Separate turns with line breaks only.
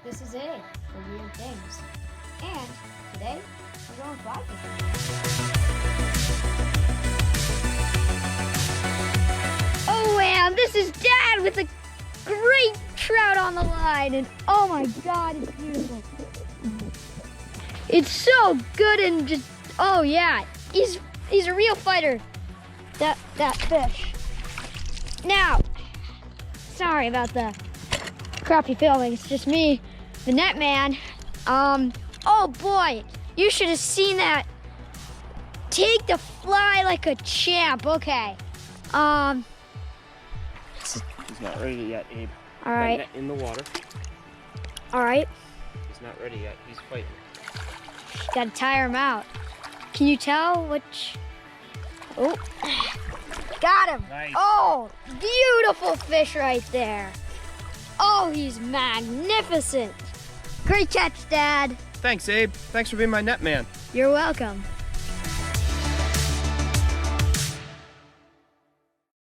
This is it for weird things. And today, we're going fly fishing. Oh man, this is Dad with a great trout on the line, and oh my God, it's beautiful. It's so good and just, oh yeah, he's a real fighter, that fish. Now, sorry about the crappy filming, it's just me, the net man. Oh boy, you should have seen that. Take the fly like a champ, okay.
He's not ready yet, Abe.
All right.
Net in the water.
All right,
He's not ready yet. He's fighting.
gotta tire him out. Can you tell which? Oh, got him.
Nice.
Oh, beautiful fish right there. Oh, he's magnificent. Great catch, Dad.
Thanks, Abe. Thanks for being my net man.
You're welcome.